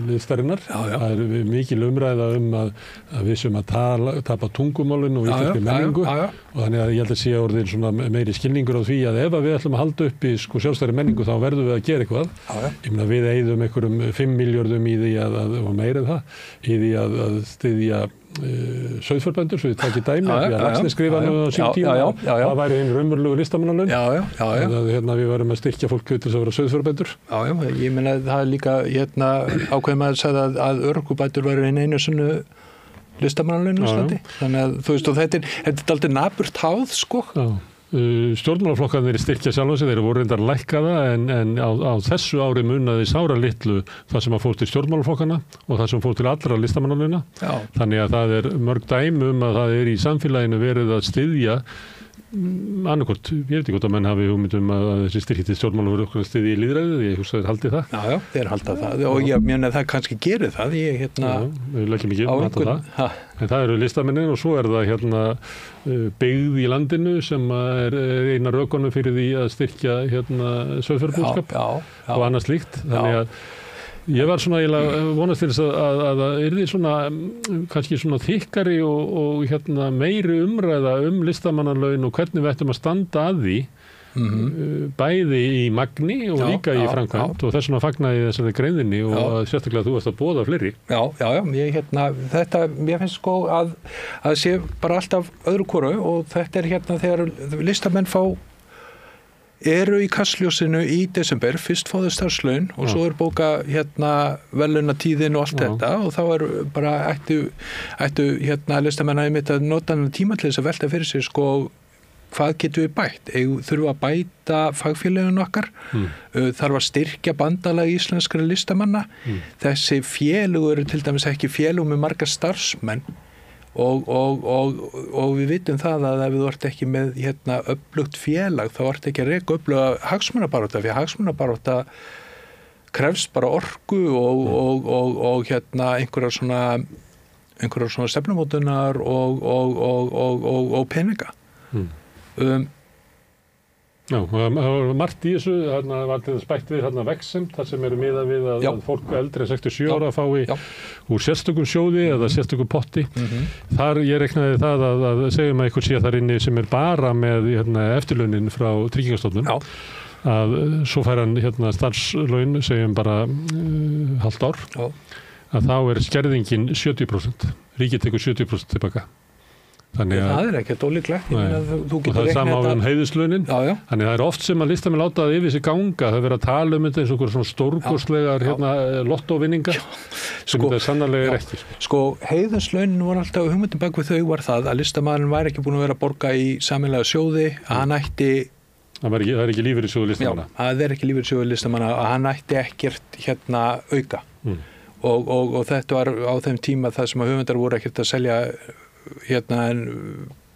listarinnar. Það er mikil umræða að við sem að tapa tungumálinu og íslenskri menningu og þannig að ég held að sé orðið svona meiri skilningur á því að ef við ætlum að halda upp í sko sjálfstæðri menningu þá verðum við að gera eitthvað. Ég meina við eyðum einhverjum 5 milljörðum í því og meira en það, í því að styðja sauðfjárbændur, svo ég taki dæmi því að Laxness skrifa nú á sín tíma það væri einn raunverulegu listamannalaun við varum að styrkja fólk til þess að vera sauðfjárbændur. Ég meina það er líka ákveðum að segja að örorkubætur væri einu sinni listamannalaun á Íslandi, þannig að þú veist og þetta er aldrei napurt háð sko. Stjórnmálaflokkarnir styrkja sjálf þeir voru reyndar lækkaða en á þessu ári munaði sára litlu það sem að fór til stjórnmálaflokkana og það sem fór til allra listamannalauna þannig að það er mörg dæmi að það er í samfélaginu verið að styðja annarkort, ég veit ekki hvort að menn hafi hugmyndum að þessi styrkir til stjórnmálum voru okkur stiði í lýðræðið, ég hugsa þeir haldi það. Já, þeir halda það og ég meina það kannski gerir það. Við leggjum ekki mat á það. En það eru listamennir og svo það byggð í landinu sem er eina rökunum fyrir því að styrkja sauðfjárbúskap og annað slíkt. Þannig að ég var svona eiginlega vonast til þess að það yrði svona kannski svona þykkari og meiri umræða listamannalaun og hvernig við ættum að standa að því bæði í magni og líka í framkvæmd og þess vegna fagnaði þessari greininni og sérstaklega þú varst að boða fleiri. Já, þetta, mér finnst sko að sé bara alltaf öðru hvoru og þetta er þegar listamenn eru í kastljósinu í desember, fyrst fá þau starfslaun og svo bóka verðlaunatíðin og allt þetta og þá bara ættu listamenn að nota tíma til þess að velta fyrir sig sko hvað getum við bætt? Þurfum að bæta fagfélögin okkar? Þarf að styrkja bandalag íslenskra listamanna? Þessi félög eru til dæmis ekki félög með marga starfsmenn og við vitum það að ef þú ert ekki með öflugt félag þá ert ekki að reka öfluga hagsmunabarátta því að hagsmunabarátta krefst bara orku og einhverjar svona stefnumótunar og peninga. Já, það var margt í þessu, þarna var til þess bætt við vegsemd, þar sem eru miðað við að fólk eldri en 67 ára fái úr sérstökum sjóði eða sérstökum potti. Þar ég reiknaði það að segjum að einhver sé þar inni sem bara með eftirlaunin frá Tryggingastofnun, að svo fær hann starfslaun, segjum bara hálft ár, að þá skerðingin 70%, ríkið tekur 70% tilbaka. Það ekkert ólíklegt. Og það sama á heiðuslaunin. Þannig það oft sem að listamenn láta það yfir sig ganga. Það verið að tala þetta eins og einhverjum svona stórkostlegar lottóvinninga sem þetta sannarlega ekki. Sko, heiðuslaunin voru alltaf hugmyndin bak við þau var það að listamaðurinn væri ekki búin að vera að borga í sameiginlega sjóði, að hann ætti það ekki lífeyrissjóður listamanna. Já, það ekki lífeyrissjóður listamanna að hann ætti ekkert auka. Og þetta var á þeim tíma það sem að höfundar voru ekkert að selja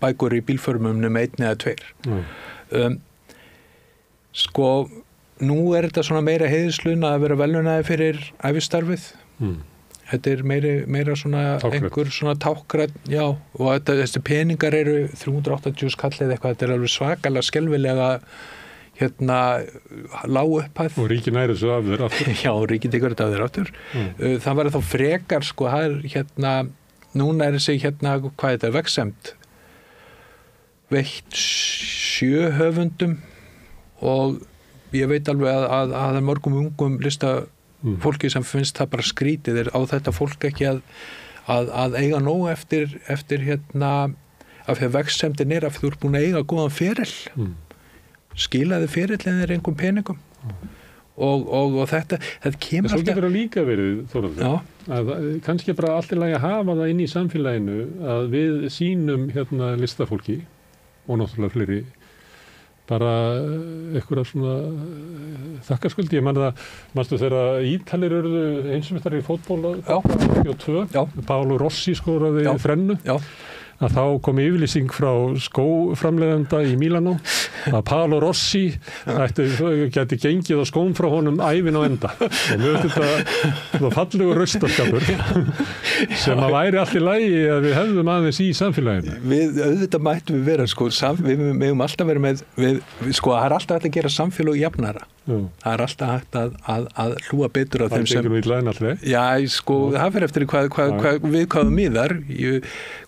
bækur í bílförmum nema 1 eða 2. Sko, nú þetta svona meira heiðuslaun að vera verðlaunaði fyrir ævistarfið. Þetta meira svona einhver svona táknrænn, og þessi peningar eru 380 skall eða eitthvað, þetta alveg svakalega skelfilega lág upphæð. Og ríkið næri þessu af þér aftur. Já, ríkið tekur þetta af þér aftur. Það var þá frekar, sko, það núna þessi hvað þetta vegsemd veitt 7 höfundum og ég veit alveg að það mörgum ungum listafólki sem finnst það bara skrítið á þetta fólk ekki að eiga nóg eftir af því að vegsemdin af því þú ert búin að eiga góðan feril skilaði ferillin einhverjum peningum og þetta kemur alltaf. Svo getur það líka verið, Þórhallur, að kannski bara allt í lagi að hafa það inn í samfélaginu að við sýnum listafólki og náttúrulega fleiri bara einhverja svona þakkarskuld. Ég man það, manstu þegar Ítalir urðu heimsmeistari í fótbolta 82, Paolo Rossi skoraði þrennu. Að þá kom yfirlýsing frá skóframleiðanda í Mílanó að Paolo Rossi gæti gengið á skóm frá honum ævin á enda og mjög þetta fallegur raustaskapur sem að væri allt í lagi að við hefðum aðeins í samfélaginu. Auðvitað mættum við vera við megum alltaf vera með það er alltaf hægt að gera samfélag jafnara. Það er alltaf hægt að hlúa betur á þeim sem það fyrir eftir við hvað miðar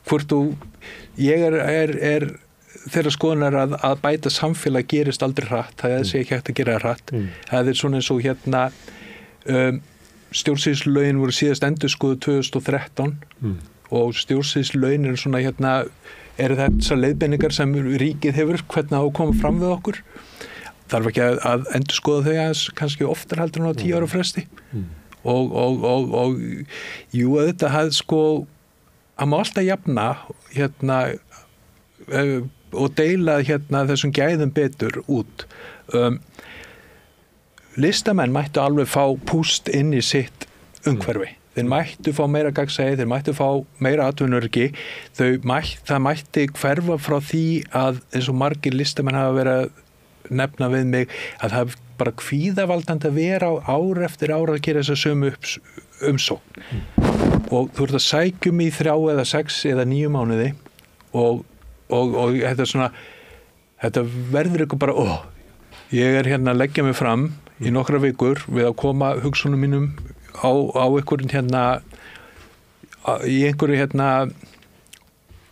hvort ég er þeirra skoðunar að bæta samfélag gerist aldrei hratt, það sé ekki hægt að gera hratt. Það svona eins og stjórnsýslulögin voru síðast endurskoðuð 2013 og stjórnsýslulögin eru svona eru þessar leiðbeiningar sem ríkið hefur hvernig á að koma fram við okkur. Þarf ekki að endurskoða þau aðeins kannski oftar heldur en á 10 ára fresti og jú að þetta hafði að má alltaf jafna og deila þessum gæðum betur út. Listamenn mættu alveg fá púst inn í sitt umhverfi. þeir mættu fá meira gagnsæi, þeir mættu fá meira atvinnuröryggi, það mætti hverfa frá því að eins og margir listamenn hafa verið að nefna við mig að það er bara kvíðavaldandi að vera á ár eftir ár að gera þessa sömu umsókn og þú ert að sækjum í 3 eða 6 eða 9 mánuði og þetta er svona þetta verður eitthvað bara ég er hérna að leggja mig fram í nokkra vikur við að koma hugsunum mínum á einhverjum í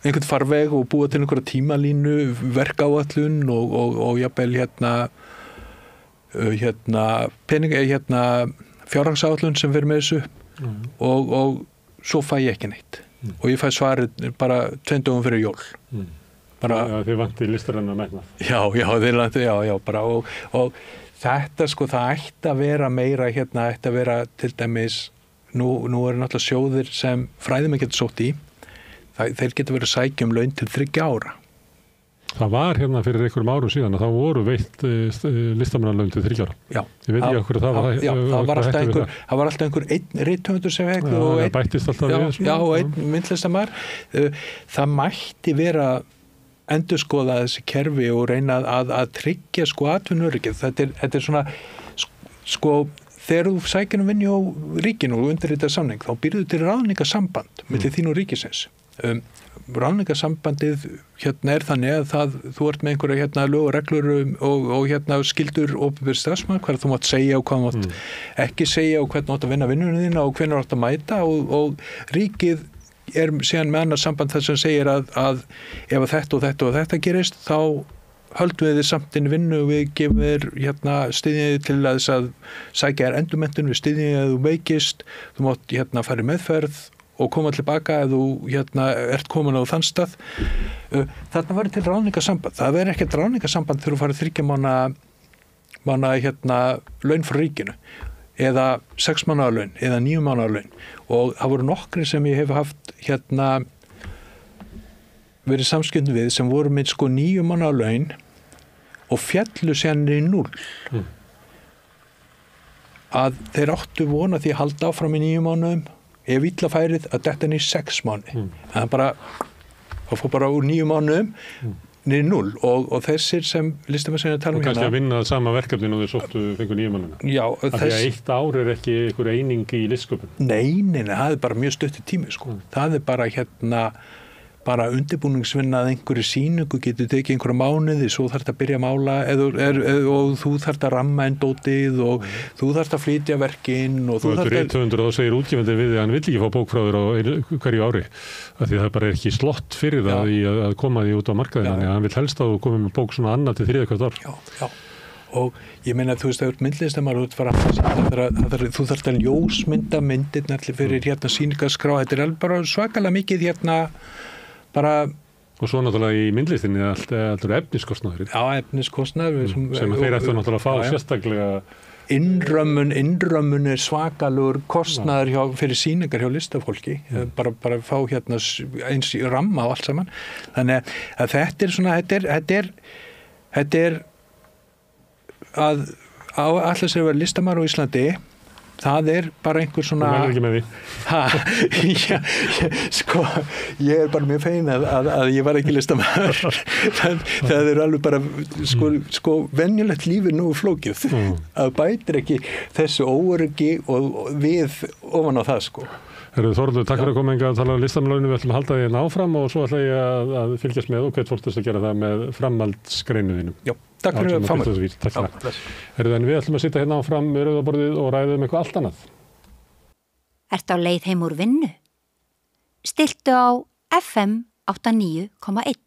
einhvern farveg og búa til einhverja tímalínu, verkáætlun og jafnvel fjárhagsáætlun sem fyrir með þessu og svo fæ ég ekki neitt og ég fæ svarið bara 2 dögum fyrir jól. Þið vanti listarinnar megnað. Já, bara og þetta sko, það ætti að vera meira ætti að vera til dæmis nú eru náttúrulega sjóðir sem fræðimenn getur sótt í þeir getur verið að sækja laun til 3 ára. Það var fyrir einhverjum árum síðan að þá voru veitt listamannalaun til 3 ára. Já. Ég veit ekki okkur að það var alltaf einhver einn rithöfundur sem fekk og það bættist alltaf við. Já, og einn myndlistamæður. Það mætti vera endurskoða þessi kerfi og reyna að tryggja atvinnuröryggið. Þetta er svona þegar þú sækir vinnu á ríkinu og undirritar samning þá býrðu til ráðningarsamband milli þín og ríkisins. Ráðningarsambandið er þannig að þú ert með einhverja lög og reglur og skildur opinber starfsmann hvað þú mátt segja og hvað þú mátt ekki segja og hvernig þú átt að vinna vinnuna þína og hvernig þú átt að mæta og ríkið er síðan með annars samband þess sem segir að ef þetta og þetta og þetta gerist þá höldum við þið samt inn vinnu og við gefum þér styðjið til að þess að sækja þér endurmenntun við styðjið að þú veikist, þú mátt fara í meðferð og koma tilbaka ef þú ert komin á þann stað. Þarna var til ráðningarsamband. Það verður ekkert ráðningarsamband þegar þú farið 3 mánaða laun frá ríkinu eða 6 mánaða laun eða 9 mánaða laun og það voru nokkri sem ég hef haft verið samskiptum við sem voru með 9 mánaða laun og fjallu síðan í 0 að þeir áttu vona því að halda áfram í 9 mánuðum ef illa færið að detta í 6 mánuði. En það fór bara úr 9 mánuðum niður 0 og þessir sem listamenn sem tala og kannski að vinna það sama verkefni og þeir sóttu fengu 9 mánuðina. Já, því að 1 ár er ekki einhver eining í listsköpun. Nei, það er bara mjög stuttur tími það er bara bara undirbúningsvinna að einhverju sýningu getur tekið einhverja mánuði, svo þarf að byrja að mála og þú þarf að ramma dótið og þú þarf að flytja verkin og þú þarf að... Rithöfundur og þá segir útgefandi við að hann vill ekki fá bókfráður á hverju ári, af því það bara er ekki slott fyrir það í að koma því út á markaðinu, þannig að hann vill helst að þú komið með bók svona annað til 3 hvert ár. Já. Og ég meina þú veist að þú ert myndlistamar þú þarft að ljósmynda myndirnar fyrir sýningarskrá, þetta er bara svakalega mikið bara... Og svo náttúrulega í myndlistinni allur efniskostnaður. Já, efniskostnaður. Sem þeir ættu náttúrulega að fá sérstaklega... Innrömmun er svakalegur kostnaður fyrir sýningar hjá listafólki. Bara fá eins í ramma og allt saman. Þannig að þetta er svona, þetta er að allir sem vera listamar á Íslandi það er bara einhver svona... Þú verður ekki með því. Ég er bara mjög fegin að ég var ekki listamaður. Það er alveg bara, venjulegt lífið nú flókið. Að bætir ekki þessu óöryggi og við ofan á það, Þórður, takk fyrir að koma að tala um listamannalaunum. Við ætlum að halda því áfram og svo ætla ég að fylgjast með og hvert fólk þess að gera það með framhaldsgreinu þínum. Já, takk fyrir að fá mig. Takk. En við ætlum að sitja hérna áfram við rauðaborðið og ræða eitthvað allt annað. Ertu á leið heim úr vinnu? Stilltu á FM 89,1.